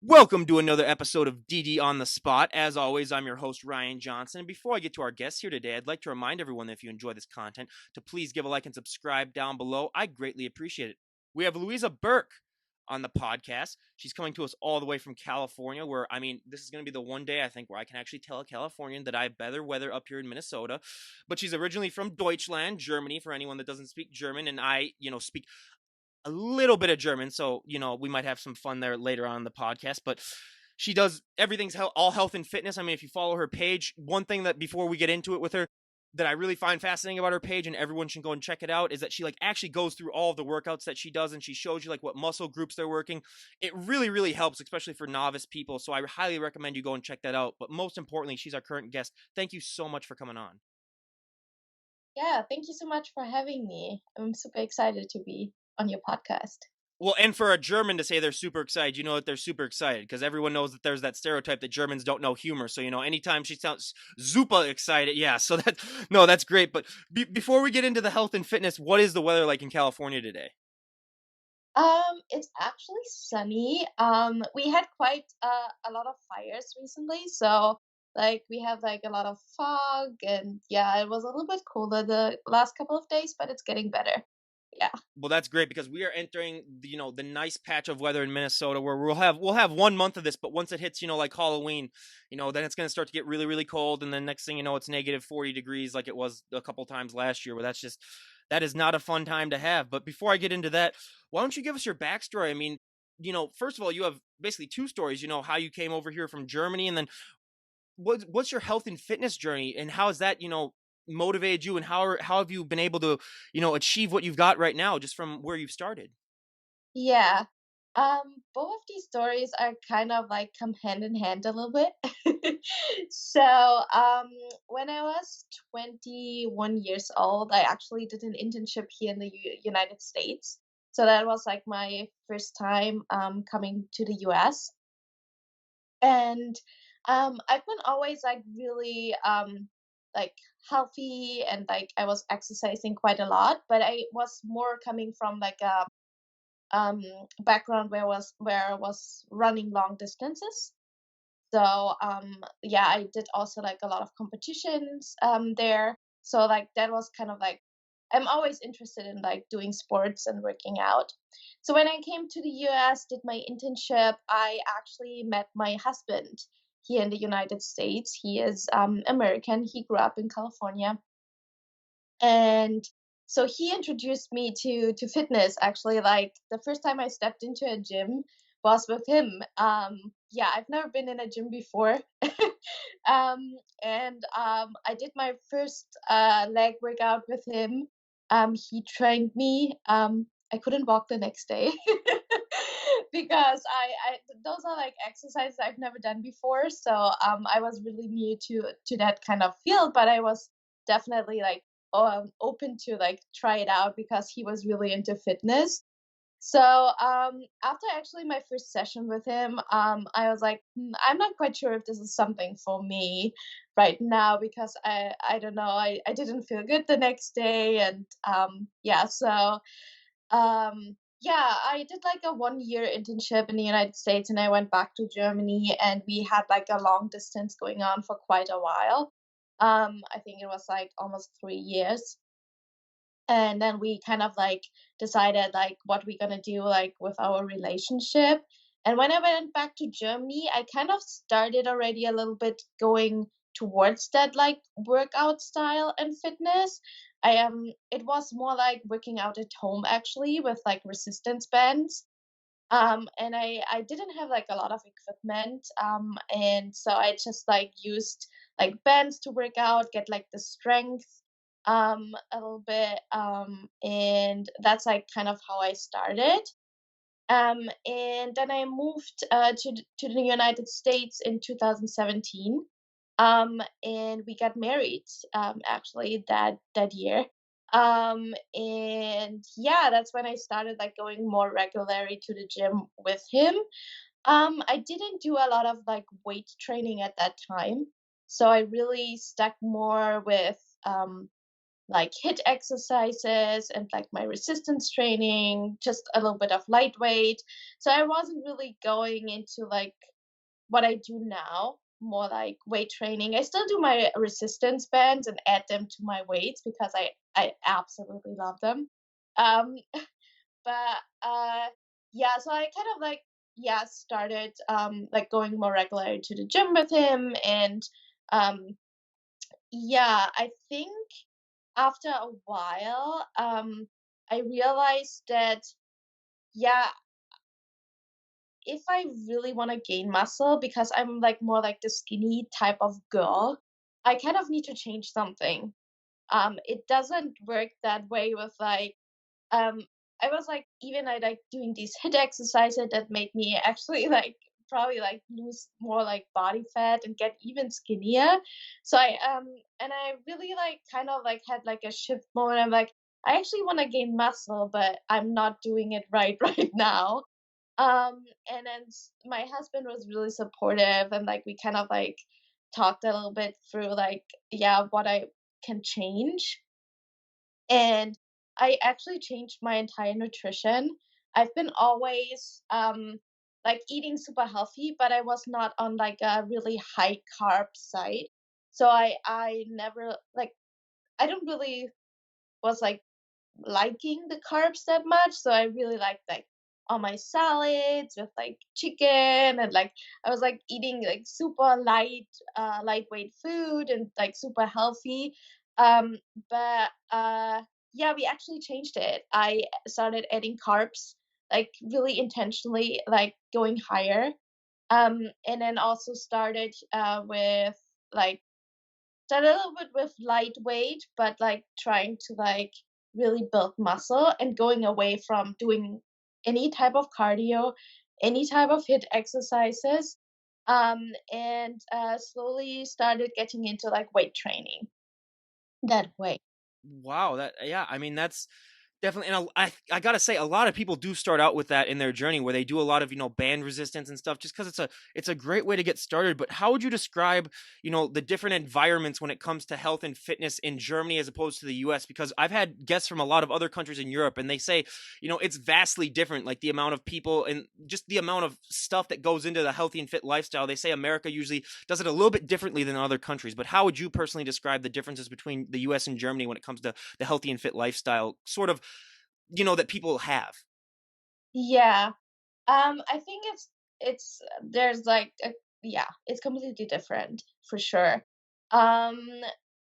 Welcome to another episode of DD on the Spot. As always, I'm your host, Ryan Johnson. And before I get to our guests here today, I'd like to remind everyone that if you enjoy this content, to please give a like and subscribe down below. I greatly appreciate it. We have Louisa Burke on the podcast. She's coming to us all the way from California, where, this is going to be the one day I think where I can actually tell a Californian that I have better weather up here in Minnesota. But she's originally from Deutschland, Germany, for anyone that doesn't speak German. And I, speak a little bit of German, so we might have some fun there later on in the podcast. But she does everything's all health and fitness. I mean, if you follow her page, one thing that before we get into it with her that I really find fascinating about her page, and everyone should go and check it out, is that she actually goes through all of the workouts that she does, and she shows you what muscle groups they're working. It really, really helps, especially for novice people. So I highly recommend you go and check that out. But most importantly, she's our current guest. Thank you so much for coming on. Yeah, thank you so much for having me. I'm super excited to be on your podcast. Well, and for a German to say they're super excited, you know that they're super excited because everyone knows that there's that stereotype that Germans don't know humor. So, anytime she sounds super excited, yeah. So that's great. But before we get into the health and fitness, what is the weather like in California today? It's actually sunny. We had quite a lot of fires recently, so we have a lot of fog, and yeah, it was a little bit colder the last couple of days, but it's getting better. Yeah. Well, that's great because we are entering, the nice patch of weather in Minnesota where we'll have 1 month of this, but once it hits, like Halloween, then it's going to start to get really, really cold, and then next thing you know, it's negative 40 degrees like it was a couple times last year. Where that is not a fun time to have. But before I get into that, why don't you give us your backstory? I mean, first of all, you have basically two stories. How you came over here from Germany, and then what's your health and fitness journey, and how has that motivated you, and how have you been able to achieve what you've got right now just from where you've started? Yeah. Both of these stories are kind of come hand in hand a little bit. So, when I was 21 years old, I actually did an internship here in the United States. So that was my first time coming to the US. And I've been always really like healthy, and I was exercising quite a lot, but I was more coming from a um, background where I was running long distances. So yeah, I did also a lot of competitions there. So that was kind of I'm always interested in doing sports and working out. So when I came to the US, did my internship, I actually met my husband here in the United States. He is American. He grew up in California, and so he introduced me to fitness. Actually, the first time I stepped into a gym was with him. Yeah, I've never been in a gym before. And I did my first leg workout with him. He trained me. I couldn't walk the next day because I those are exercises I've never done before. So I was really new to that kind of field, but I was definitely open to try it out because he was really into fitness. So after actually my first session with him, I was like, I'm not quite sure if this is something for me right now because I don't know, I didn't feel good the next day. And yeah, so yeah, I did a 1 year internship in the United States, and I went back to Germany, and we had a long distance going on for quite a while. I think it was almost 3 years. And then we kind of decided what we're gonna do with our relationship. And when I went back to Germany, I kind of started already a little bit going towards that workout style and fitness. It was more like working out at home actually with resistance bands. And I didn't have a lot of equipment. And so I just used bands to work out, get the strength a little bit. And that's kind of how I started. And then I moved to the United States in 2017. And we got married actually that year. And yeah, that's when I started going more regularly to the gym with him. I didn't do a lot of weight training at that time, so I really stuck more like hit exercises and like my resistance training, just a little bit of lightweight. So I wasn't really going into like what I do now, more like weight training. I still do my resistance bands and add them to my weights because I absolutely love them. Um, but yeah, so I kind of like yeah started like going more regularly to the gym with him, and um yeah, I think after a while I realized that yeah, if I really want to gain muscle, because I'm like more like the skinny type of girl, I kind of need to change something. It doesn't work that way with like um I was like even I like doing these hit exercises that made me actually like probably like lose more like body fat and get even skinnier. So I really like kind of like had like a shift moment. I'm like, I actually want to gain muscle, but I'm not doing it right right now. And then my husband was really supportive, and like we kind of like talked a little bit through like yeah what I can change. And I actually changed my entire nutrition. I've been always like eating super healthy, but I was not on like a really high carb side. So I never like I don't really was like liking the carbs that much. So I really liked like all my salads with like chicken, and like I was like eating like super lightweight food and like super healthy. Um but yeah, we actually changed it. I started adding carbs like really intentionally, like going higher. And then also started with like a little bit with lightweight, but like trying to like really build muscle and going away from doing any type of cardio, any type of hit exercises, and slowly started getting into like weight training that way. Wow, that yeah, I mean that's definitely, and I gotta say, a lot of people do start out with that in their journey, where they do a lot of band resistance and stuff, just because it's a great way to get started. But how would you describe the different environments when it comes to health and fitness in Germany as opposed to the U.S.? Because I've had guests from a lot of other countries in Europe, and they say it's vastly different, like the amount of people and just the amount of stuff that goes into the healthy and fit lifestyle. They say America usually does it a little bit differently than other countries. But how would you personally describe the differences between the U.S. and Germany when it comes to the healthy and fit lifestyle, sort of that people have? Yeah. I think it's there's like a, yeah, it's completely different for sure. Um,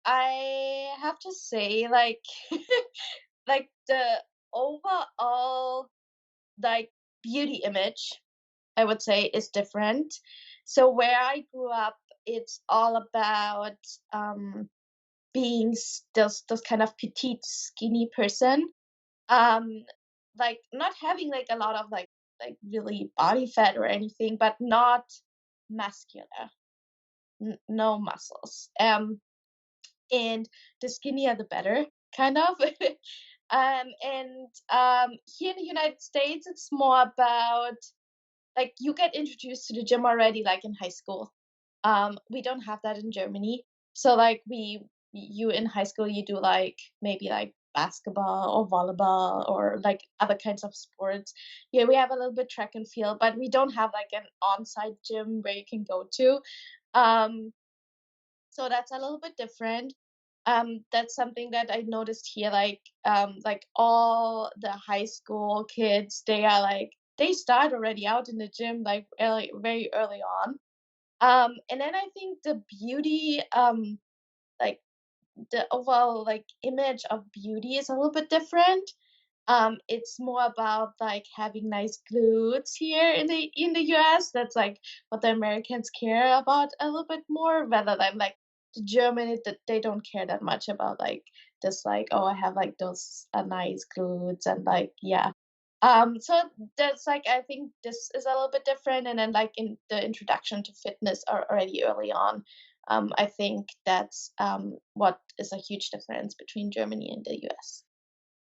I have to say like like the overall like beauty image, I would say, is different. So where I grew up, it's all about being this kind of petite, skinny person. Um, like not having like a lot of like really body fat or anything, but not muscular, no muscles. And the skinnier the better, kind of. And here in the United States, it's more about like you get introduced to the gym already like in high school. We don't have that in Germany. So like you in high school you do like maybe like basketball or volleyball or like other kinds of sports. Yeah, we have a little bit track and field, but we don't have like an on-site gym where you can go to. Um, so that's a little bit different. That's something that I noticed here, like all the high school kids, they are like they start already out in the gym like early, very early on. And then I think the beauty, like the overall like image of beauty is a little bit different. It's more about like having nice glutes here in the US. That's like what the Americans care about a little bit more, rather than like the German that they don't care that much about like this like oh I have like those nice glutes and like yeah. So that's like I think this is a little bit different, and then like in the introduction to fitness already early on. I think that's what is a huge difference between Germany and the US.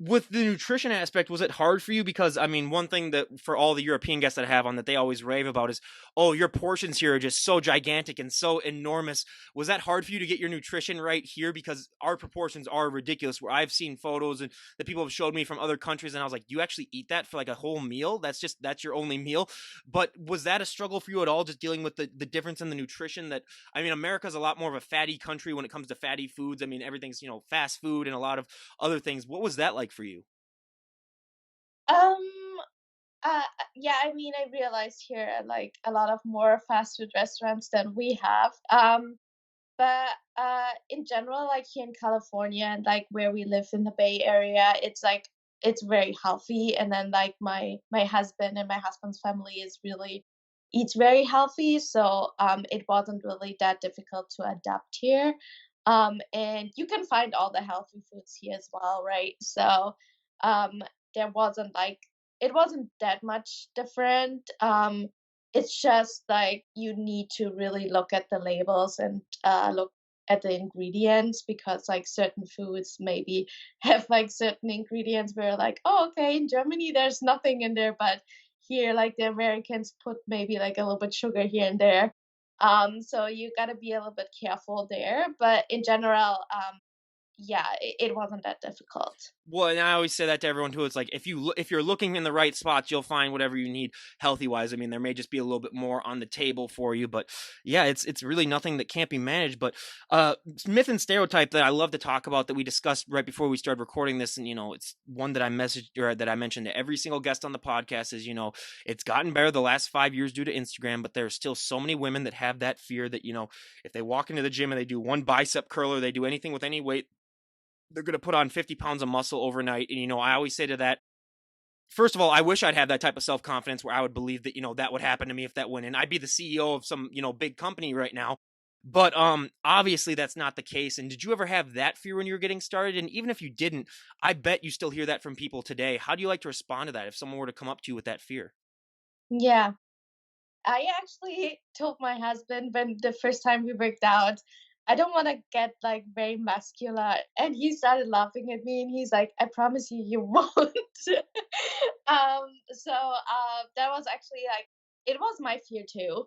With the nutrition aspect, was it hard for you? Because I mean, one thing that for all the European guests that I have on that they always rave about is, oh, your portions here are just so gigantic and so enormous. Was that hard for you to get your nutrition right here? Because our proportions are ridiculous. Where I've seen photos and that people have showed me from other countries, and I was like, you actually eat that for like a whole meal? That's your only meal. But was that a struggle for you at all, just dealing with the difference in the nutrition? That I mean, America's a lot more of a fatty country when it comes to fatty foods. I mean, everything's fast food and a lot of other things. What was that like for you? Um, yeah, I mean, I realized here like a lot of more fast food restaurants than we have. But in general, like here in California and like where we live in the Bay Area, it's like it's very healthy. And then like my husband and my husband's family is really eats very healthy, so it wasn't really that difficult to adapt here. And you can find all the healthy foods here as well, right? So um, there wasn't like it wasn't that much different. It's just like you need to really look at the labels and look at the ingredients because like certain foods maybe have like certain ingredients where like, oh, okay, in Germany there's nothing in there, but here like the Americans put maybe like a little bit sugar here and there. So you got to be a little bit careful there, but in general, yeah, it wasn't that difficult. Well, and I always say that to everyone too. It's like if you're looking in the right spots, you'll find whatever you need healthy wise. I mean, there may just be a little bit more on the table for you, but yeah, it's really nothing that can't be managed. But myth and stereotype that I love to talk about that we discussed right before we started recording this, and it's one that I messaged or that I mentioned to every single guest on the podcast is it's gotten better the last 5 years due to Instagram, but there's still so many women that have that fear that if they walk into the gym and they do one bicep curl or they do anything with any weight, they're going to put on 50 pounds of muscle overnight. And, I always say to that, first of all, I wish I'd have that type of self confidence where I would believe that, that would happen to me if that went in. I'd be the CEO of some, big company right now. But obviously that's not the case. And did you ever have that fear when you were getting started? And even if you didn't, I bet you still hear that from people today. How do you like to respond to that if someone were to come up to you with that fear? Yeah. I actually told my husband when the first time we worked out, I don't want to get like very muscular. And he started laughing at me and he's like, I promise you, you won't. That was actually like, it was my fear too.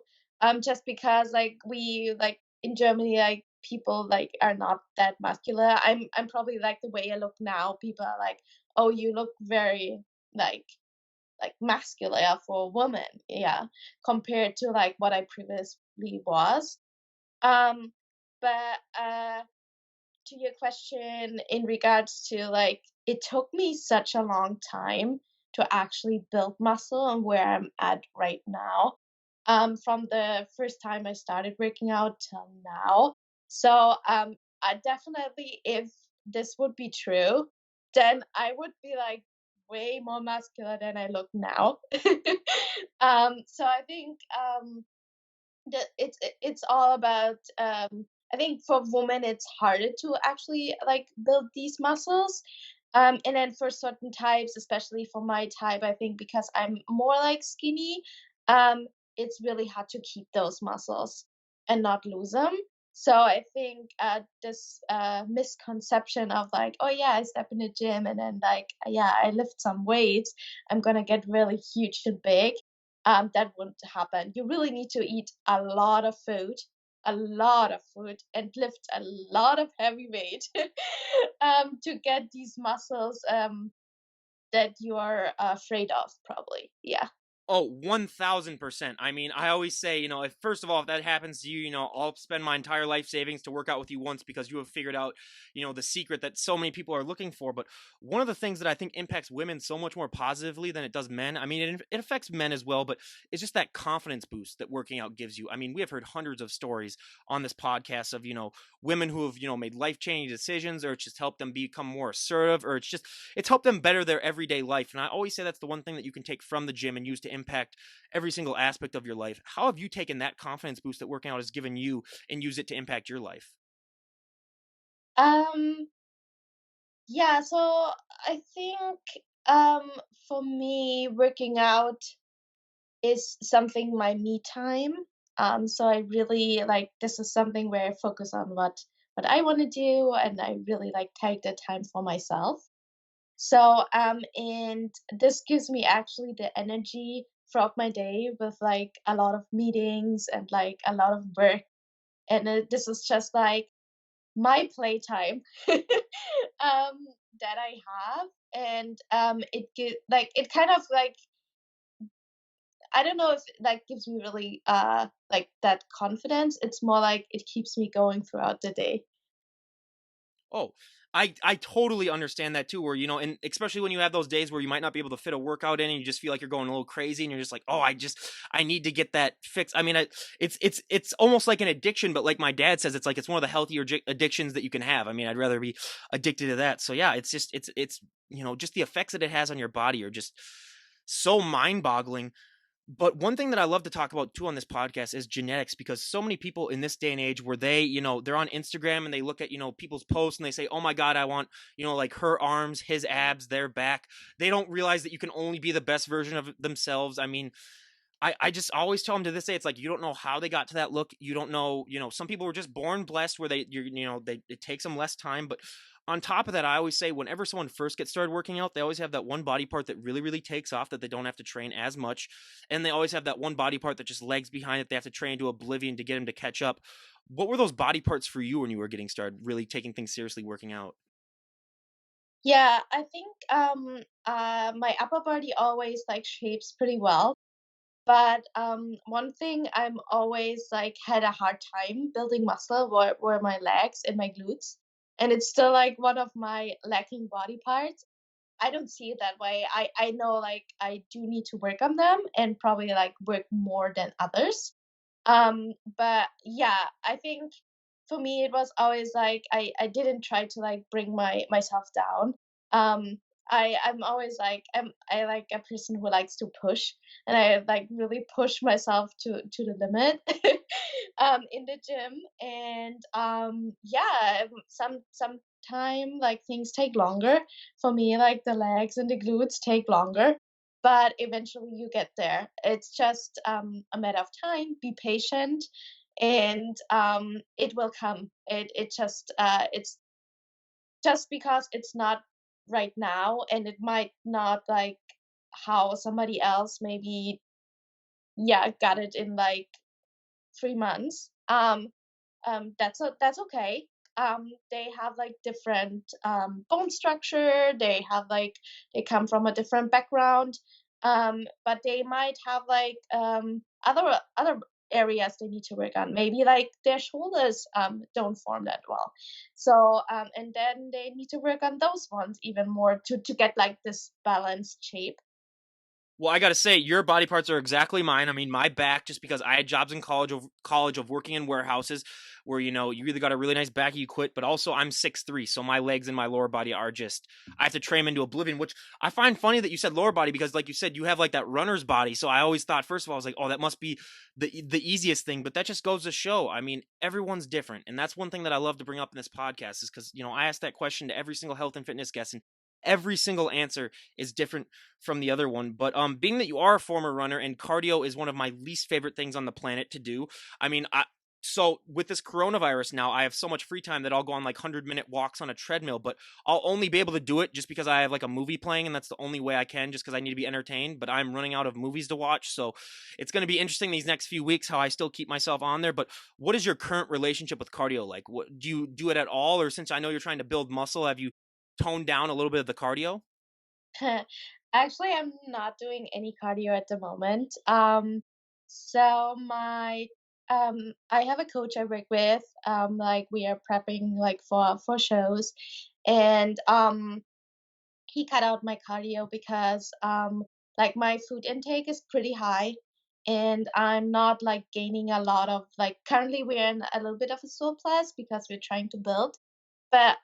Just because like we, like in Germany, like people like are not that muscular. I'm probably like the way I look now. People are like, oh, you look very like muscular for a woman, yeah, compared to like what I previously was. Um, but to your question in regards to like, it took me such a long time to actually build muscle and where I'm at right now. From the first time I started working out till now. So I definitely, if this would be true, then I would be like way more muscular than I look now. So I think it's all about I think for women it's harder to actually like build these muscles. And then for certain types, especially for my type, I think because I'm more like skinny, um, it's really hard to keep those muscles and not lose them. So I think this misconception of like, oh yeah, I step in the gym and then like, yeah, I lift some weights, I'm gonna get really huge and big. That wouldn't happen. You really need to eat a lot of food, and lift a lot of heavy weight to get these muscles that you are afraid of, probably. Yeah. Oh, 1000%. I mean, I always say, if first of all, if that happens to you, I'll spend my entire life savings to work out with you once because you have figured out, the secret that so many people are looking for. But one of the things that I think impacts women so much more positively than it does men, I mean, it affects men as well, but it's just that confidence boost that working out gives you. I mean, we have heard hundreds of stories on this podcast of, women who have, made life changing decisions, or it's just helped them become more assertive, or it's helped them better their everyday life. And I always say that's the one thing that you can take from the gym and use to impact every single aspect of your life. How have you taken that confidence boost that working out has given you and use it to impact your life? Um, yeah, so I think um for me working out is something my me time. So I really like this is something where I focus on what I want to do and I really like take the time for myself. So, and this gives me actually the energy throughout my day with like a lot of meetings and like a lot of work. And this is just like my playtime that I have. And like it kind of like I don't know if that gives me really like that confidence. It's more like it keeps me going throughout the day. Oh, I totally understand that too. Where and especially when you have those days where you might not be able to fit a workout in, and you just feel like you're going a little crazy, and you're just like, oh, I need to get that fixed. I mean, it's almost like an addiction, but like my dad says, it's like it's one of the healthier addictions that you can have. I mean, I'd rather be addicted to that. So yeah, it's just the effects that it has on your body are just so mind boggling. But one thing that I love to talk about too on this podcast is genetics, because so many people in this day and age where they're on Instagram and they look at, people's posts and they say, "Oh my god, I want, like her arms, his abs, their back." They don't realize that you can only be the best version of themselves. I mean, I just always tell them to this day, it's like you don't know how they got to that look. You don't know, some people were just born blessed where it takes them less time. But on top of that, I always say whenever someone first gets started working out, they always have that one body part that really, really takes off that they don't have to train as much. And they always have that one body part that just lags behind that they have to train to oblivion to get them to catch up. What were those body parts for you when you were getting started, really taking things seriously, working out? Yeah, I think my upper body always like shapes pretty well. But one thing I'm always like had a hard time building muscle were my legs and my glutes. And it's still like one of my lacking body parts. I don't see it that way. I know like I do need to work on them and probably like work more than others. But yeah, I think for me it was always like I didn't try to like bring myself down. Um, I'm always like I like a person who likes to push, and I like really push myself to the limit in the gym. And yeah, some time like things take longer for me. Like the legs and the glutes take longer, but eventually you get there. It's just a matter of time. Be patient, and it will come. It's just because it's not right now, and it might not like how somebody else maybe yeah got it in like 3 months. That's okay. They have like different bone structure. They come from a different background, but they might have like other areas they need to work on. Maybe like their shoulders don't form that well, so and then they need to work on those ones even more to get like this balanced shape. Well, I gotta say, your body parts are exactly mine. I mean, my back, just because I had jobs in college of working in warehouses, where you either got a really nice back, or you quit. But also, I'm 6'3", so my legs and my lower body are just I have to train them into oblivion. Which I find funny that you said lower body, because, like you said, you have like that runner's body. So I always thought, first of all, I was like, oh, that must be the easiest thing. But that just goes to show. I mean, everyone's different, and that's one thing that I love to bring up in this podcast is because I ask that question to every single health and fitness guest, and every single answer is different from the other one. But being that you are a former runner and cardio is one of my least favorite things on the planet to do. I mean, so with this coronavirus now, I have so much free time that I'll go on like 100-minute walks on a treadmill, but I'll only be able to do it just because I have like a movie playing, and that's the only way I can, just because I need to be entertained. But I'm running out of movies to watch, so it's going to be interesting these next few weeks how I still keep myself on there. But what is your current relationship with cardio like? What do you do it at all, or since I know you're trying to build muscle, have you toned down a little bit of the cardio? Actually, I'm not doing any cardio at the moment. So I have a coach I work with. Like we are prepping like for shows, and he cut out my cardio because like my food intake is pretty high, and I'm not like gaining a lot of like currently we're in a little bit of a surplus because we're trying to build. But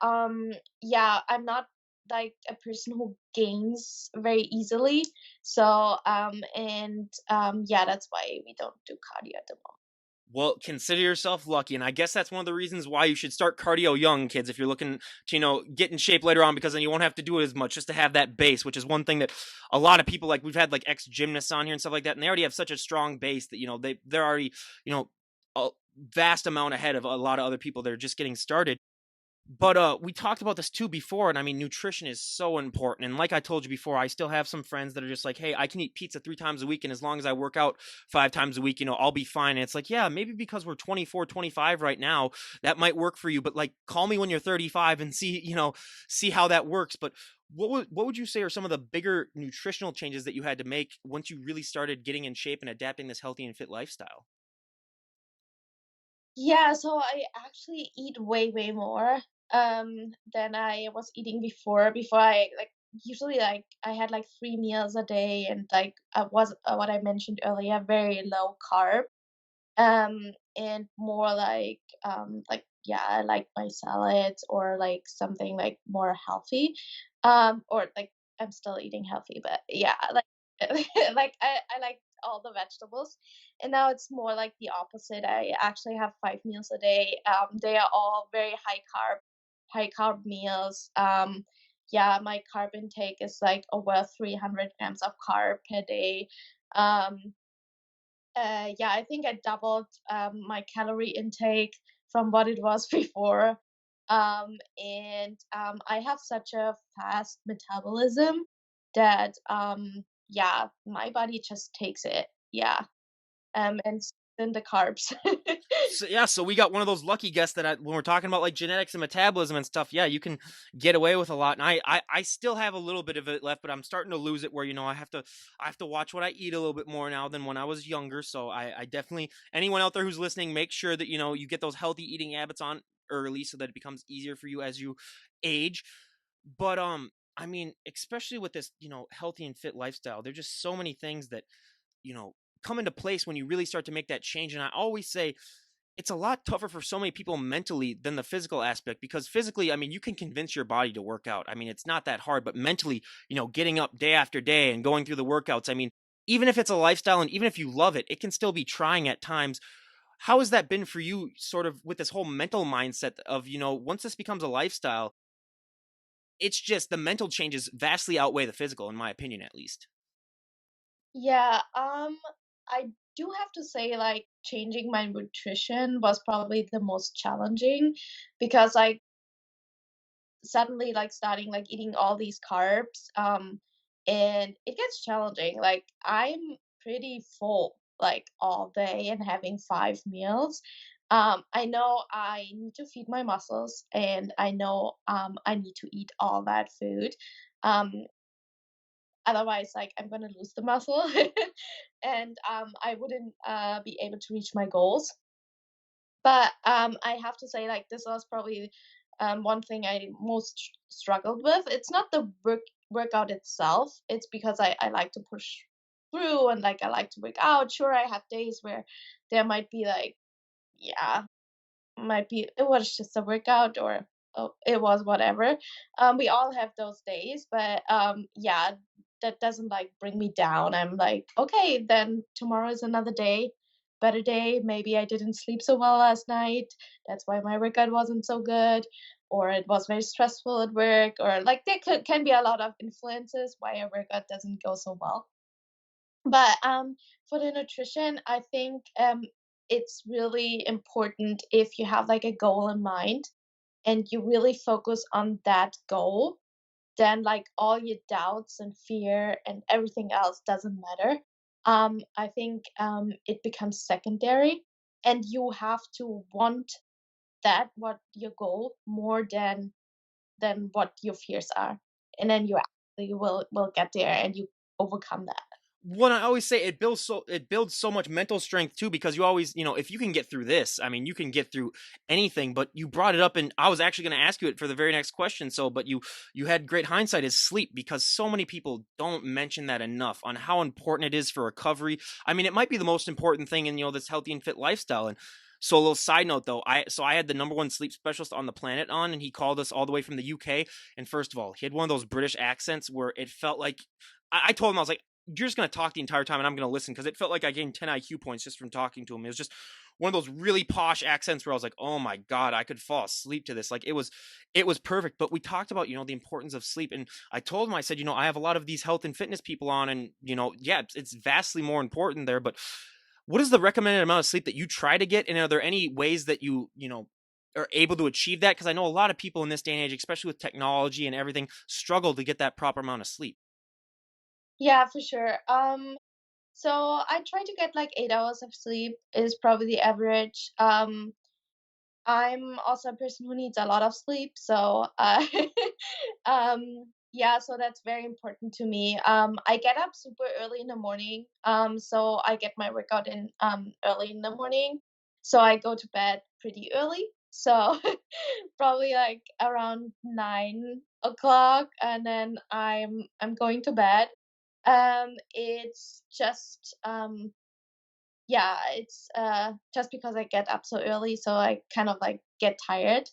yeah, I'm not like a person who gains very easily. So and yeah, that's why we don't do cardio at the moment. Well, consider yourself lucky, and I guess that's one of the reasons why you should start cardio young, kids, if you're looking to, get in shape later on, because then you won't have to do it as much just to have that base, which is one thing that a lot of people, like we've had like ex-gymnasts on here and stuff like that, and they already have such a strong base that, they're already, you know, a vast amount ahead of a lot of other people that are just getting started. But we talked about this too before, and I mean, nutrition is so important. And like I told you before, I still have some friends that are just like, hey, I can eat pizza 3 times a week, and as long as I work out 5 times a week, I'll be fine. And it's like, yeah, maybe because we're 24, 25 right now, that might work for you. But like, call me when you're 35 and see, see how that works. But what would you say are some of the bigger nutritional changes that you had to make once you really started getting in shape and adapting this healthy and fit lifestyle? Yeah, so I actually eat way, way more than I was eating before. Before I like usually like I had like 3 meals a day and like I was what I mentioned earlier, very low carb. And more like yeah, I like my salads or like something like more healthy. Or like I'm still eating healthy, but yeah, like like I like all the vegetables. And now it's more like the opposite. I actually have 5 meals a day. They are all very high carb meals. Yeah, my carb intake is like over 300 grams of carb per day. Um, yeah, I think I doubled my calorie intake from what it was before. And I have such a fast metabolism that, yeah, my body just takes it. Yeah. And then the carbs. So, yeah, so we got one of those lucky guests that when we're talking about like genetics and metabolism and stuff, yeah, you can get away with a lot. And I still have a little bit of it left, but I'm starting to lose it where I have to watch what I eat a little bit more now than when I was younger. So I definitely, anyone out there who's listening, make sure that you get those healthy eating habits on early so that it becomes easier for you as you age. But I mean, especially with this, healthy and fit lifestyle, there's just so many things that, you know, come into place when you really start to make that change. And I always say it's a lot tougher for so many people mentally than the physical aspect, because physically, I mean, you can convince your body to work out. I mean, it's not that hard, but mentally, getting up day after day and going through the workouts, I mean, even if it's a lifestyle and even if you love it, it can still be trying at times. How has that been for you, sort of with this whole mental mindset of, once this becomes a lifestyle, it's just the mental changes vastly outweigh the physical, in my opinion, at least. Yeah, I do have to say, like, changing my nutrition was probably the most challenging because I suddenly like starting like eating all these carbs, and it gets challenging. Like I'm pretty full like all day and having 5 meals. I know I need to feed my muscles, and I know I need to eat all that food. um Otherwise like I'm gonna lose the muscle. And I wouldn't be able to reach my goals. But, I have to say, like, this was probably, one thing I most struggled with. It's not the workout itself, it's because I like to push through and, like, I like to work out. Sure, I have days where there might be, like, yeah, might be it was just a workout, or oh, it was whatever. We all have those days, but yeah, that doesn't like bring me down. I'm like, okay, then tomorrow is another day, better day. Maybe I didn't sleep so well last night. That's why my workout wasn't so good, or it was very stressful at work, or like there can be a lot of influences why a workout doesn't go so well. But for the nutrition, I think it's really important if you have like a goal in mind and you really focus on that goal, then like all your doubts and fear and everything else doesn't matter. I think it becomes secondary, and you have to want that what your goal more than what your fears are, and then you actually will get there and you overcome that. When I always say it builds so much mental strength too, because you always, if you can get through this, I mean, you can get through anything. But you brought it up, and I was actually going to ask you it for the very next question. So, but you had great hindsight, is sleep, because so many people don't mention that enough on how important it is for recovery. I mean, it might be the most important thing in this healthy and fit lifestyle. And so, a little side note though, I had the number one sleep specialist on the planet on, and he called us all the way from the UK. And first of all, he had one of those British accents where it felt like I told him, I was like, you're just going to talk the entire time and I'm going to listen, because it felt like I gained 10 IQ points just from talking to him. It was just one of those really posh accents where I was like, "Oh my god, I could fall asleep to this." Like it was perfect. But we talked about, the importance of sleep, and I told him, I said, I have a lot of these health and fitness people on, and yeah, it's vastly more important there, but what is the recommended amount of sleep that you try to get, and are there any ways that you are able to achieve that? Because I know a lot of people in this day and age, especially with technology and everything, struggle to get that proper amount of sleep. Yeah, for sure. So I try to get like 8 hours of sleep is probably the average. I'm also a person who needs a lot of sleep, so yeah, so that's very important to me. I get up super early in the morning, so I get my workout in early in the morning. So I go to bed pretty early, so probably like around 9 o'clock, and then I'm going to bed. It's just yeah, it's just because I get up so early, so I kind of like get tired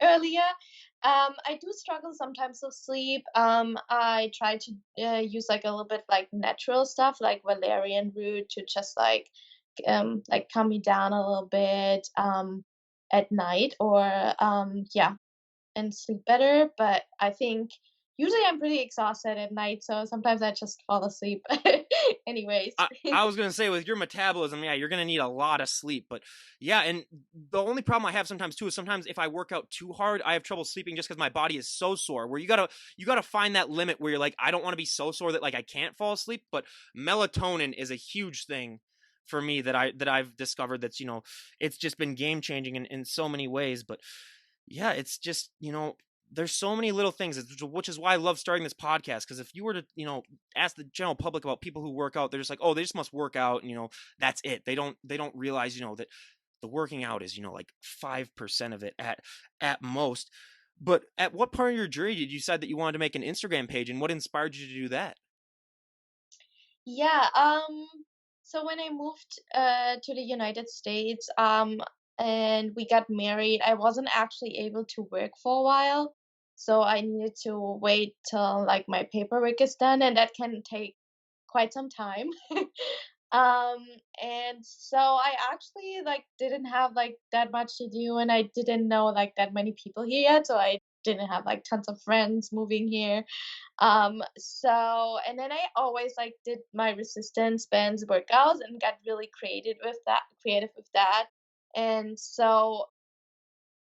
earlier. I do struggle sometimes with sleep. I try to use like a little bit like natural stuff like valerian root to just like calm me down a little bit at night, or yeah, and sleep better. But I think usually I'm pretty exhausted at night, so sometimes I just fall asleep anyways. I was gonna say with your metabolism, yeah, you're gonna need a lot of sleep. But yeah, and the only problem I have sometimes too is sometimes if I work out too hard, I have trouble sleeping just because my body is so sore. Where you gotta find that limit where you're like, I don't want to be so sore that like I can't fall asleep. But melatonin is a huge thing for me that I've discovered that's it's just been game changing in so many ways. But yeah, it's just, there's so many little things, which is why I love starting this podcast. Because if you were to, ask the general public about people who work out, they're just like, oh, they just must work out, and that's it. They don't realize, that the working out is, like 5% of it at most. But at what part of your journey did you decide that you wanted to make an Instagram page, and what inspired you to do that? Yeah, so when I moved to the United States, and we got married, I wasn't actually able to work for a while. So I needed to wait till like my paperwork is done, and that can take quite some time. Um, and so I actually like didn't have like that much to do, and I didn't know like that many people here yet, so I didn't have like tons of friends moving here. So and then I always like did my resistance bands workouts and got really creative with that. And so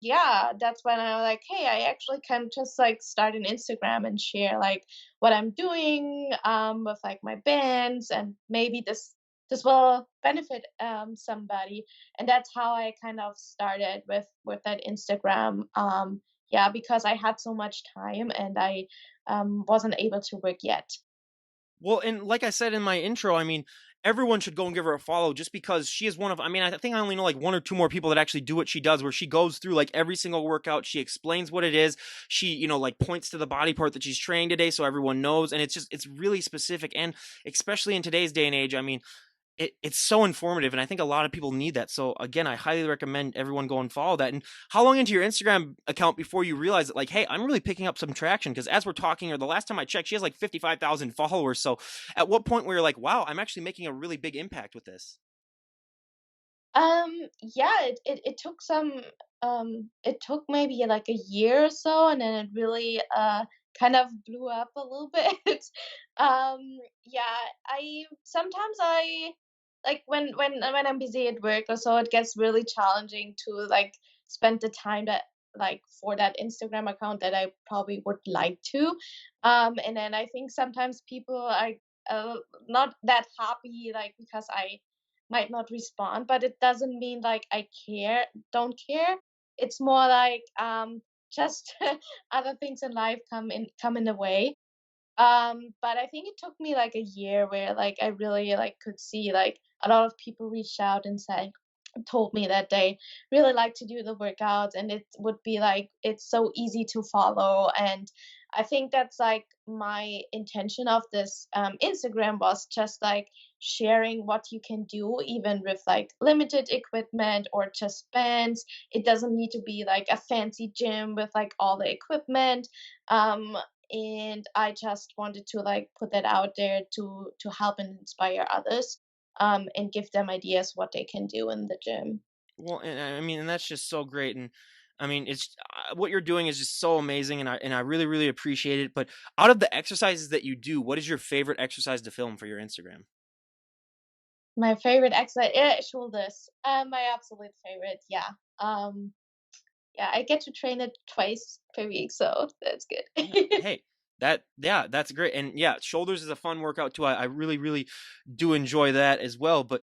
yeah, that's when I was like, hey, I actually can just like start an Instagram and share like what I'm doing with like my bands, and maybe this will benefit somebody. And that's how I kind of started with that Instagram. Yeah, because I had so much time and I wasn't able to work yet. Well, and like I said in my intro, I mean, everyone should go and give her a follow just because she is one of, I mean, I think I only know like one or two more people that actually do what she does, where she goes through like every single workout. She explains what it is. She, like points to the body part that she's training today so everyone knows. And it's really specific. And especially in today's day and age, I mean, it's so informative, and I think a lot of people need that. So again, I highly recommend everyone go and follow that. And how long into your Instagram account before you realize that, like, hey, I'm really picking up some traction? Because as we're talking, or the last time I checked, she has like 55,000 followers. So at what point were you like, wow, I'm actually making a really big impact with this? Yeah, it took it took maybe like a year or so, and then it really kind of blew up a little bit. Um, yeah, I sometimes I like when I'm busy at work or so, it gets really challenging to like spend the time that like for that Instagram account that I probably would like to. And then I think sometimes people are uh, not that happy like because I might not respond, but it doesn't mean like I don't care. It's more like just other things in life come in the way. But I think it took me like a year where like I really like could see like a lot of people reached out and said told me that they really like to do the workouts, and it would be like it's so easy to follow. And I think that's like my intention of this Instagram was just like sharing what you can do even with like limited equipment or just bands. It doesn't need to be like a fancy gym with like all the equipment. And I just wanted to like put that out there to help and inspire others, and give them ideas what they can do in the gym. Well, and I mean, and that's just so great. And I mean, it's what you're doing is just so amazing, and I really really appreciate it. But out of the exercises that you do, what is your favorite exercise to film for your Instagram? My favorite exercise, shoulders. My absolute favorite, yeah. Um, yeah, I get to train it twice per week, so that's Yeah. good. Hey, that yeah, that's great. And yeah, shoulders is a fun workout too. I really, really do enjoy that as well. But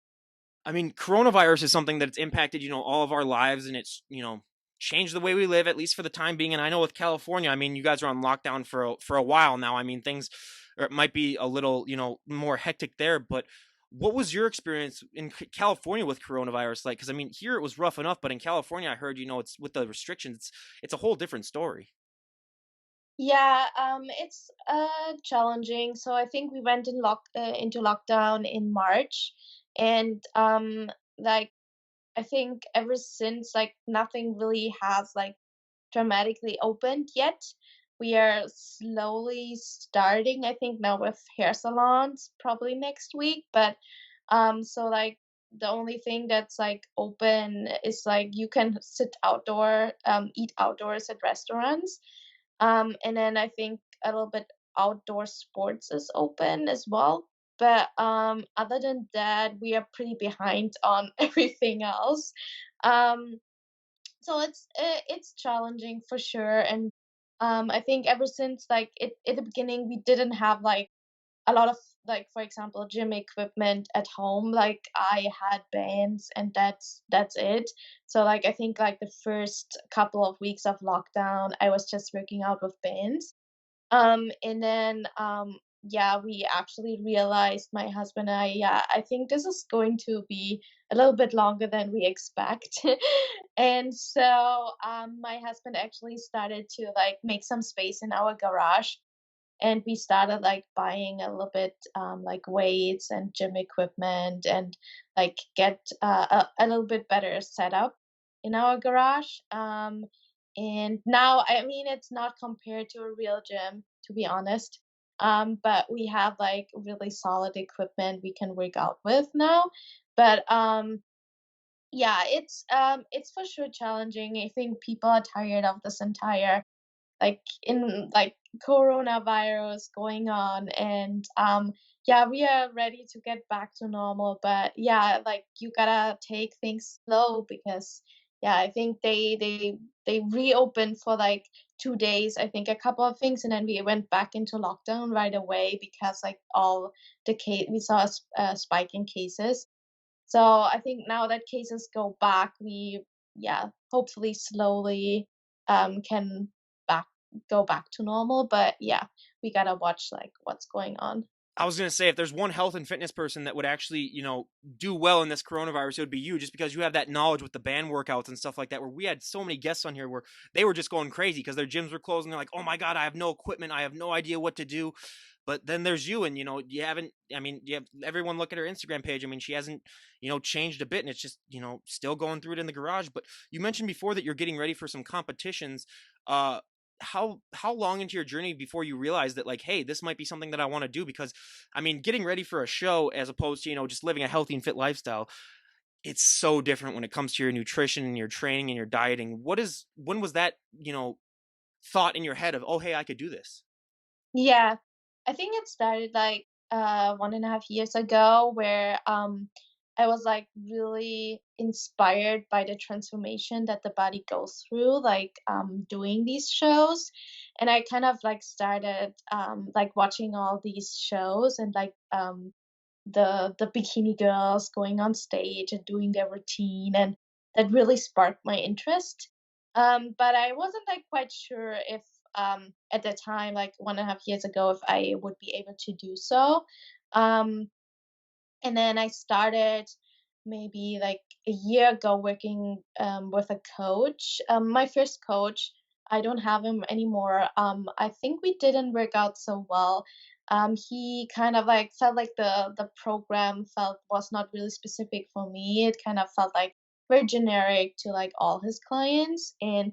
I mean, coronavirus is something that's impacted, all of our lives, and it's, changed the way we live, at least for the time being. And I know with California, I mean, you guys are on lockdown for a while now. I mean, things might be a little, more hectic there. But what was your experience in California with coronavirus like? Because I mean, here it was rough enough, but in California, I heard, it's with the restrictions, it's a whole different story. Yeah, it's challenging. So I think we went into lockdown in March, and like I think ever since, like nothing really has like dramatically opened yet. We are slowly starting, I think, now with hair salons probably next week. But so like the only thing that's like open is like you can sit outdoor, eat outdoors at restaurants. And then I think a little bit outdoor sports is open as well. But other than that, we are pretty behind on everything else. Um, so it's challenging for sure, and I think ever since like it at the beginning we didn't have like a lot of like for example gym equipment at home. Like I had bands and that's it. So like I think like the first couple of weeks of lockdown I was just working out with bands, and then, yeah, we actually realized, my husband and I, yeah, I think this is going to be a little bit longer than we expect. And so, my husband actually started to like make some space in our garage, and we started like buying a little bit like weights and gym equipment, and like get a little bit better setup in our garage. And now I mean it's not compared to a real gym, to be honest, but we have like really solid equipment we can work out with now. But yeah, it's for sure challenging. I think people are tired of this entire like in like coronavirus going on, and yeah, we are ready to get back to normal. But yeah, like you gotta take things slow because yeah, I think they reopened for like 2 days, I think a couple of things, and then we went back into lockdown right away because like all the case we saw a spike in cases. So I think now that cases go back, we yeah, hopefully slowly can back go back to normal. But yeah, we gotta watch like what's going on. I was gonna say if there's one health and fitness person that would actually, do well in this coronavirus, it would be you, just because you have that knowledge with the band workouts and stuff like that. Where we had so many guests on here where they were just going crazy because their gyms were closed and they're like, "Oh my god, I have no equipment, I have no idea what to do." But then there's you, and you haven't. I mean, you have everyone look at her Instagram page. I mean, she hasn't, changed a bit, and it's just, still going through it in the garage. But you mentioned before that you're getting ready for some competitions. Uh, how long into your journey before you realize that like, hey, this might be something that I want to do? Because I mean, getting ready for a show as opposed to, just living a healthy and fit lifestyle, it's so different when it comes to your nutrition and your training and your dieting. When was that, thought in your head of, oh, hey, I could do this? Yeah, I think it started like 1.5 years ago, where I was like really inspired by the transformation that the body goes through, like doing these shows. And I kind of like started like watching all these shows, and like the bikini girls going on stage and doing their routine, and that really sparked my interest. But I wasn't like quite sure if at the time, like 1.5 years ago, if I would be able to do so. Um, and then I started maybe like a year ago working with a coach. My first coach, I don't have him anymore. I think we didn't work out so well. He kind of like felt like the program felt was not really specific for me. It kind of felt like very generic to like all his clients, and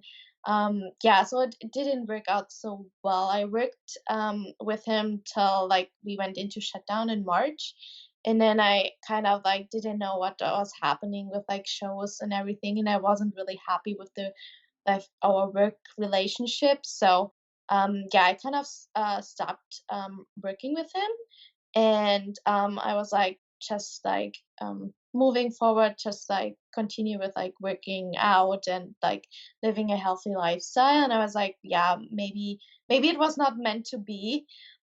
yeah, so it didn't work out so well. I worked with him till like we went into shutdown in March, and then I kind of like didn't know what was happening with like shows and everything, and I wasn't really happy with the like our work relationship. So yeah, I kind of stopped working with him, and I was like just like moving forward, just like continue with like working out and like living a healthy lifestyle. And I was like, yeah, maybe it was not meant to be.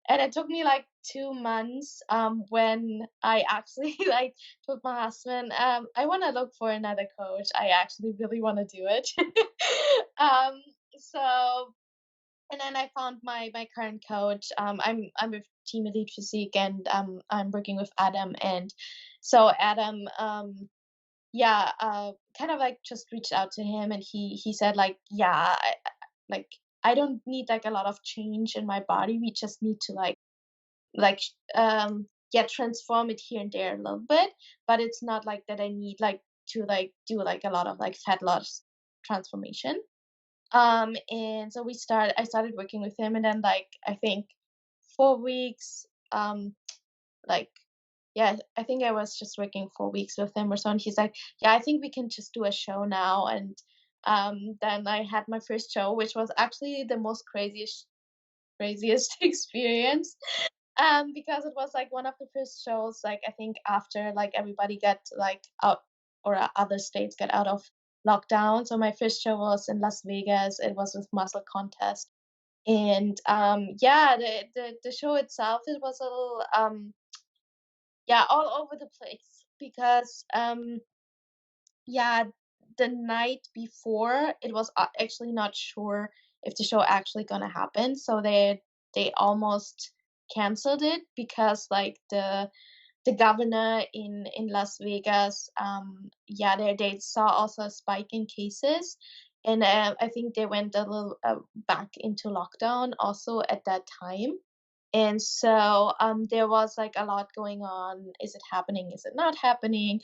And it took me like 2 months when I actually like told my husband, I want to look for another coach. I actually really want to do it. um, so and then I found my current coach. I'm with Team Elite Physique, and I'm working with Adam. And so Adam, yeah, kind of like just reached out to him, and he said like, yeah, like I don't need like a lot of change in my body. We just need to like yeah, transform it here and there a little bit, but it's not like that I need like to like do like a lot of like fat loss transformation. And so I started working with him, and then like I think 4 weeks, like yeah, I think I was just working 4 weeks with him or so, and he's like, yeah, I think we can just do a show now. And then I had my first show, which was actually the most craziest experience. Because it was like one of the first shows, like I think after like everybody got like out, or other states get out of lockdown. So my first show was in Las Vegas. It was with Muscle Contest. And yeah, the show itself, it was a little yeah, all over the place because yeah, the night before it was actually not sure if the show actually gonna happen. So they almost canceled it because like the governor in Las Vegas, yeah, they saw also a spike in cases, and I think they went a little back into lockdown also at that time. And so there was like a lot going on. Is it happening? Is it not happening?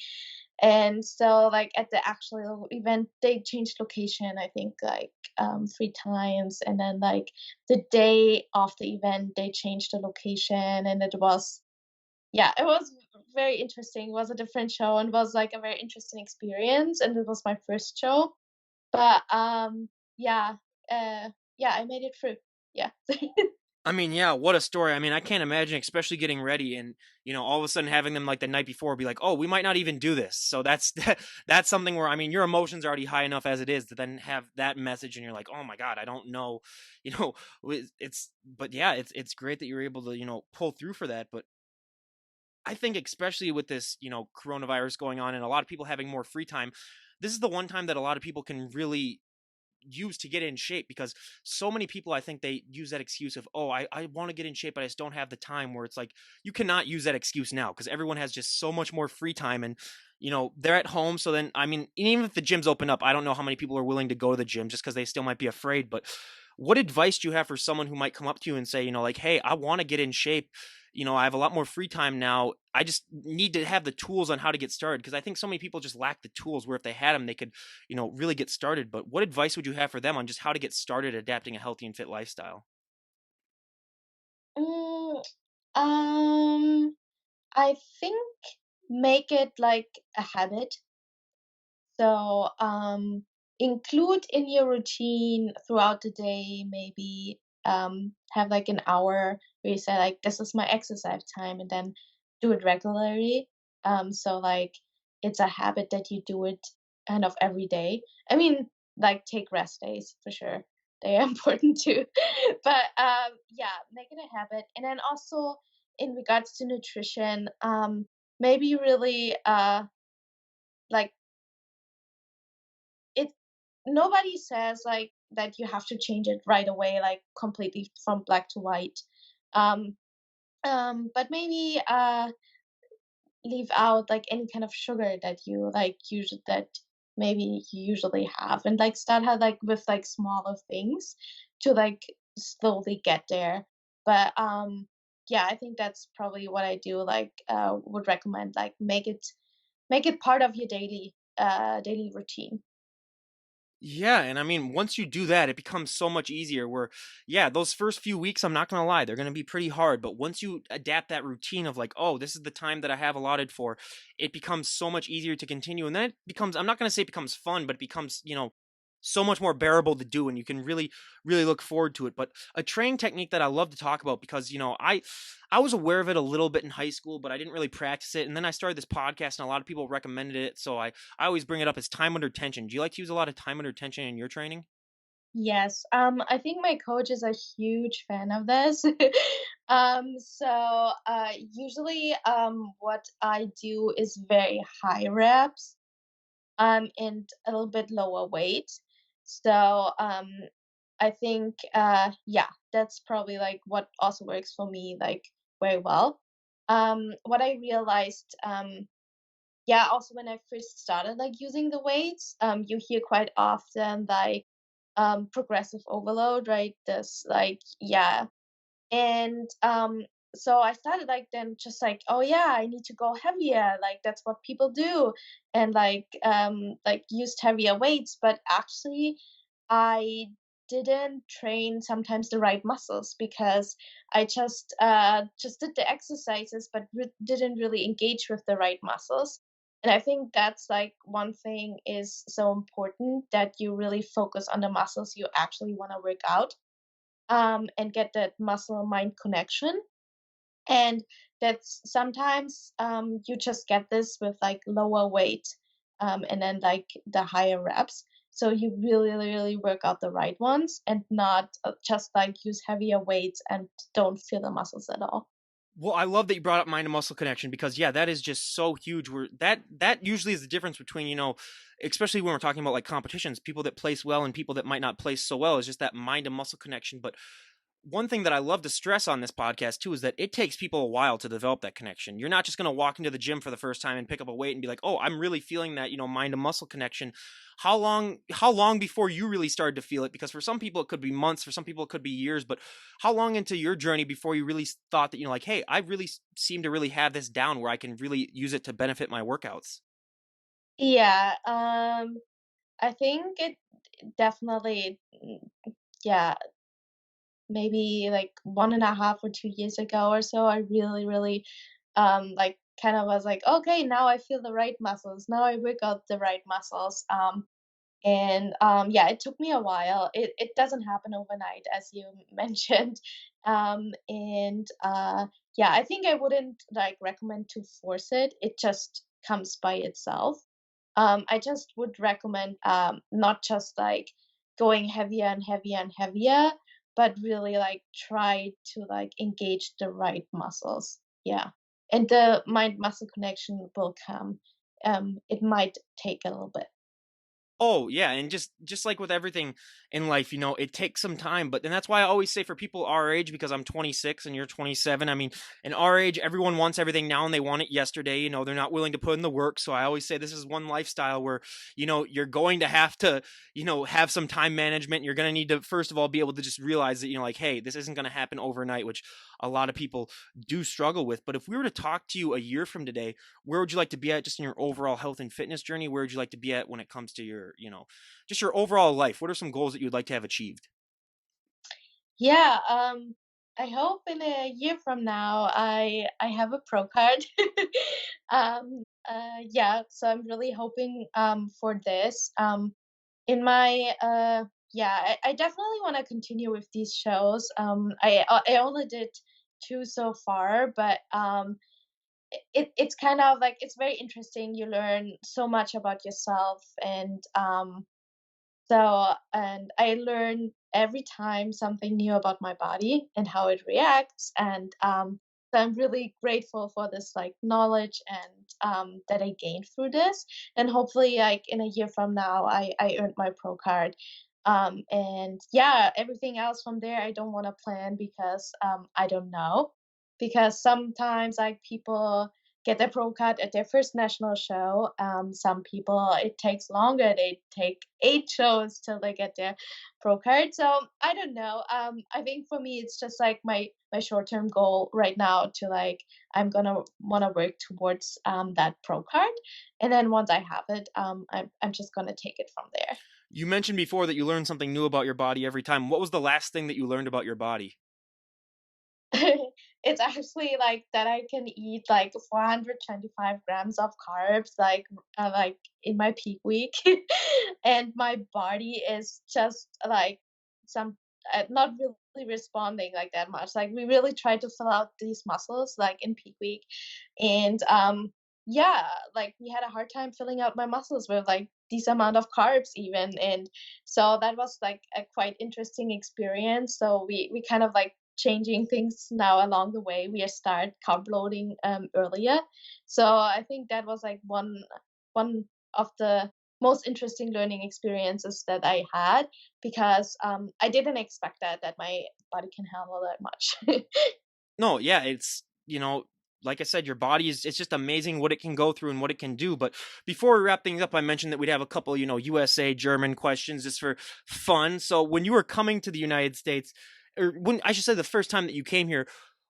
And so like at the actual event, they changed location, I think like 3 times. And then like the day of the event, they changed the location, and it was, yeah, it was very interesting. It was a different show and was like a very interesting experience. And it was my first show. But yeah, yeah, I made it through. Yeah. I mean, yeah, what a story. I mean, I can't imagine, especially getting ready and, all of a sudden having them like the night before be like, "Oh, we might not even do this." So that's that's something where, I mean, your emotions are already high enough as it is to then have that message and you're like, "Oh my God, I don't know." You know, it's but yeah, it's great that you're able to, pull through for that, but I think especially with this, coronavirus going on and a lot of people having more free time, this is the one time that a lot of people can really use to get in shape, because so many people, I think they use that excuse of, oh, I want to get in shape but I just don't have the time, where it's like you cannot use that excuse now because everyone has just so much more free time, and they're at home. So then, I mean, even if the gyms open up, I don't know how many people are willing to go to the gym just because they still might be afraid. But what advice do you have for someone who might come up to you and say, like, hey, I want to get in shape, I have a lot more free time now, I just need to have the tools on how to get started, because I think so many people just lack the tools, where if they had them they could, really get started. But what advice would you have for them on just how to get started adapting a healthy and fit lifestyle? Mm, um, I think make it like a habit. So, include in your routine throughout the day, maybe have like an hour where you say like, this is my exercise time, and then do it regularly. So like it's a habit that you do it kind of every day. I mean, like take rest days for sure. They are important too. But yeah, make it a habit. And then also in regards to nutrition, maybe really like it nobody says like that you have to change it right away, like completely from black to white. Um, but maybe leave out like any kind of sugar that you like usually that maybe you usually have, and like start have like with like smaller things to like slowly get there. But yeah, I think that's probably what I do, like would recommend like make it part of your daily routine. Yeah, and I mean, once you do that, it becomes so much easier. Where, yeah, those first few weeks, I'm not gonna lie, they're gonna be pretty hard. But once you adapt that routine of like, oh, this is the time that I have allotted for, it becomes so much easier to continue. And then it becomes, I'm not gonna say it becomes fun, but it becomes, so much more bearable to do, and you can really look forward to it. But a training technique that I love to talk about, because I was aware of it a little bit in high school, but I didn't really practice it. And then I started this podcast, and a lot of people recommended it, so I always bring it up as time under tension. Do you like to use a lot of time under tension in your training? Yes, I think my coach is a huge fan of this. Usually, what I do is very high reps, and a little bit lower weight. So, I think, yeah, that's probably like what also works for me like very well. What I realized, yeah, also when I first started like using the weights, you hear quite often like progressive overload, right? This like, yeah, and so I started like then just like, oh yeah, I need to go heavier. Like that's what people do, and like used heavier weights. But actually, I didn't train sometimes the right muscles because I just did the exercises, but didn't really engage with the right muscles. And I think that's like one thing is so important that you really focus on the muscles you actually want to work out, and get that muscle mind connection. And that's sometimes you just get this with like lower weight, and then like the higher reps. So you really work out the right ones and not just like use heavier weights and don't feel the muscles at all. Well, I love that you brought up mind to muscle connection, because yeah, that is just so huge. Where that usually is the difference between, especially when we're talking about like competitions, people that place well and people that might not place so well, is just that mind to muscle connection. But one thing that I love to stress on this podcast too is that it takes people a while to develop that connection. You're not just going to walk into the gym for the first time and pick up a weight and be like, "Oh, I'm really feeling that, mind to muscle connection." How long before you really started to feel it? Because for some people it could be months, for some people it could be years, but how long into your journey before you really thought that, like, "Hey, I really seem to really have this down where I can really use it to benefit my workouts." Yeah, I think it definitely, yeah, maybe like 1.5 or 2 years ago or so, I really like kind of was like, okay, now I feel the right muscles. Now I work out the right muscles. And yeah, it took me a while. It doesn't happen overnight, as you mentioned. And yeah, I think I wouldn't like recommend to force it. It just comes by itself. I just would recommend not just like going heavier and heavier and heavier, but really like try to like engage the right muscles. Yeah. And the mind muscle connection will come. It might take a little bit. Oh, yeah, and just like with everything in life, it takes some time, but then that's why I always say for people our age, because I'm 26 and you're 27, I mean, in our age, everyone wants everything now and they want it yesterday, they're not willing to put in the work. So I always say this is one lifestyle where, you're going to have to, have some time management. You're going to need to first of all be able to just realize that, like, hey, this isn't going to happen overnight, which a lot of people do struggle with. But if we were to talk to you a year from today, where would you like to be at just in your overall health and fitness journey? Where would you like to be at when it comes to your, just your overall life? What are some goals that you'd like to have achieved? Yeah, I hope in a year from now I have a pro card. Yeah, so I'm really hoping for this. In my yeah, I definitely want to continue with these shows. I only did two so far, but it's kind of like it's very interesting. You learn so much about yourself, and and I learn every time something new about my body and how it reacts. And so I'm really grateful for this like knowledge and that I gained through this. And hopefully, like in a year from now, I earned my pro card. And yeah, everything else from there, I don't want to plan because I don't know. Because sometimes like people get their pro card at their first national show. Some people it takes longer; they take 8 shows till they get their pro card. So I don't know. I think for me, it's just like my short term goal right now to like I'm gonna want to work towards that pro card, and then once I have it, I'm just gonna take it from there. You mentioned before that you learn something new about your body every time. What was the last thing that you learned about your body? it's actually like that I can eat like 425 grams of carbs like in my peak week, and my body is just like some not really responding like that much. Like we really try to fill out these muscles like in peak week, and yeah, like we had a hard time filling out my muscles with like these amount of carbs even, and so that was like a quite interesting experience. So we kind of like changing things now along the way. We start carb loading earlier, so I think that was like one of the most interesting learning experiences that I had, because I didn't expect that my body can handle that much. No, yeah, it's, like I said, your body is, it's just amazing what it can go through and what it can do. But before we wrap things up, I mentioned that we'd have a couple, USA German questions just for fun. So when you were coming to the United States, or when I should say the first time that you came here,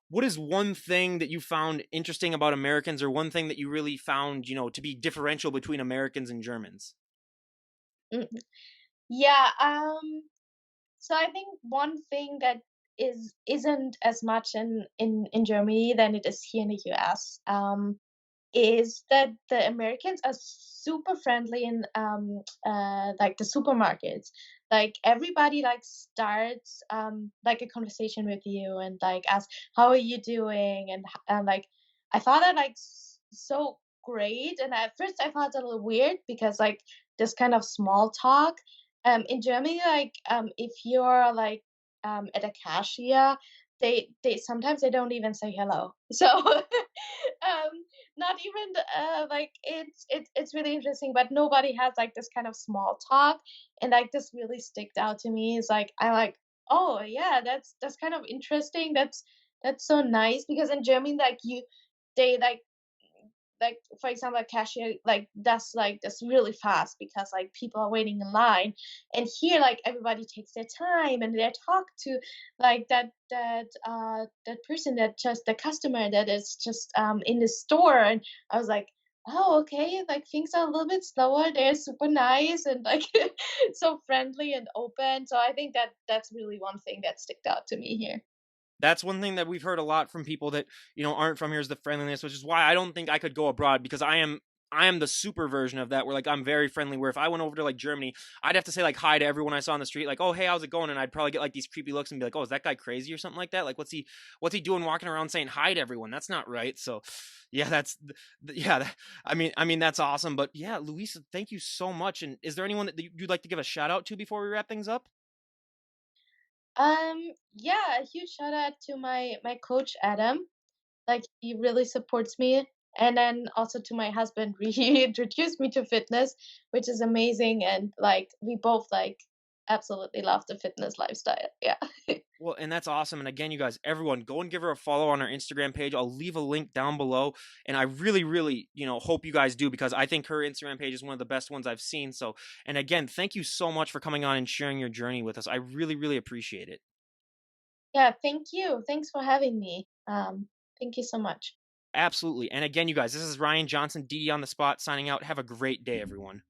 what is one thing that you found interesting about Americans, or one thing that you really found, to be differential between Americans and Germans? Mm, yeah, so I think one thing that isn't as much in Germany than it is here in the US, is that the Americans are super friendly in like the supermarkets. Like everybody like starts like a conversation with you and like asks how are you doing, and like I thought that like so great. And at first I thought it a little weird because like this kind of small talk in Germany, like if you're like at a cashier, they sometimes they don't even say hello. So not even like it's really interesting, but nobody has like this kind of small talk, and like this really sticked out to me. Is like I like, oh yeah, that's kind of interesting. That's so nice, because in Germany like you they like for example a cashier like does like this really fast because like people are waiting in line, and here like everybody takes their time and they talk to like that person, that just the customer that is just in the store. And I was like, oh okay, like things are a little bit slower, they're super nice and like so friendly and open. So I think that that's really one thing that sticked out to me here. That's one thing that we've heard a lot from people that, aren't from here, is the friendliness, which is why I don't think I could go abroad, because I am the super version of that, where like I'm very friendly, where if I went over to like Germany, I'd have to say like hi to everyone I saw on the street, like, "Oh, hey, how's it going?" And I'd probably get like these creepy looks and be like, "Oh, is that guy crazy or something like that? Like what's he doing walking around saying hi to everyone? That's not right." So, yeah, yeah, I mean that's awesome. But yeah, Luisa, thank you so much. And is there anyone that you'd like to give a shout out to before we wrap things up? Yeah, a huge shout out to my coach Adam. Like he really supports me. And then also to my husband, he introduced me to fitness, which is amazing. And like we both like absolutely love the fitness lifestyle. Yeah. Well, and that's awesome. And again, you guys, everyone, go and give her a follow on our Instagram page. I'll leave a link down below. And I really, really, hope you guys do, because I think her Instagram page is one of the best ones I've seen. So, and again, thank you so much for coming on and sharing your journey with us. I really, really appreciate it. Yeah, thank you. Thanks for having me. Thank you so much. Absolutely. And again, you guys, this is Ryan Johnson, DD on the spot, signing out. Have a great day, everyone.